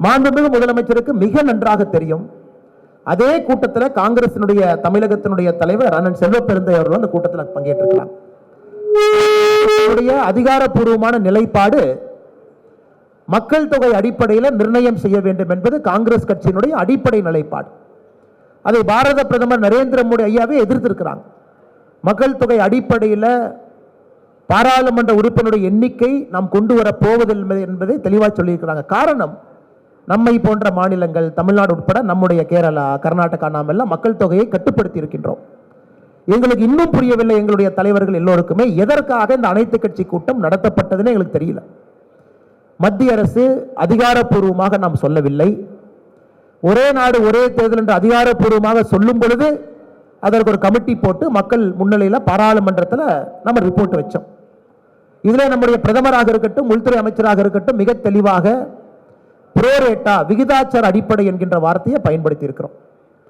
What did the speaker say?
மாண்புமிகு முதலமைச்சருக்கு மிக நன்றாக தெரியும். அதே கூட்டத்தில் காங்கிரசினுடைய தமிழகத்தினுடைய தலைவர் அண்ணன் செல்வப்பெருந்தை அவர்கள் அந்த கூட்டத்தில் பங்கேற்றிருக்கிறார். அதிகாரப்பூர்வமான நிலைப்பாடு மக்கள் தொகை அடிப்படையில் நிர்ணயம் செய்ய வேண்டும் என்பது காங்கிரஸ் கட்சியினுடைய அடிப்படை நிலைப்பாடு. அதை பாரத பிரதமர் நரேந்திர மோடி ஐயாவே எதிர்த்திருக்கிறாங்க. மக்கள் தொகை அடிப்படையில் பாராளுமன்ற உறுப்பினருடைய எண்ணிக்கை நாம் கொண்டு வர போவதில்லை என்பதை தெளிவாக சொல்லியிருக்கிறாங்க. காரணம், நம்மை போன்ற மாநிலங்கள் தமிழ்நாடு உட்பட நம்முடைய கேரளா, கர்நாடகா நாம் எல்லாம் மக்கள் தொகையை கட்டுப்படுத்தி இருக்கின்றோம். எங்களுக்கு இன்னும் புரியவில்லை, எங்களுடைய தலைவர்கள் எல்லோருக்குமே எதற்காக இந்த அனைத்து கட்சி கூட்டம் நடத்தப்பட்டதுன்னு எங்களுக்கு தெரியல. மத்திய அரசு அதிகாரப்பூர்வமாக நாம் சொல்லவில்லை. ஒரே நாடு ஒரே தேர்தல் என்று அதிகாரப்பூர்வமாக சொல்லும் பொழுது அதற்கு ஒரு கமிட்டி போட்டு மக்கள் முன்னிலையில் பாராளுமன்றத்தில் நம்ம ரிப்போர்ட் வச்சோம். இதில் நம்முடைய பிரதமராக இருக்கட்டும், உள்துறை அமைச்சராக இருக்கட்டும் மிக தெளிவாக புரோரேட்டா விகிதாச்சார அடிப்படை என்கின்ற வார்த்தையை பயன்படுத்தி இருக்கிறோம்.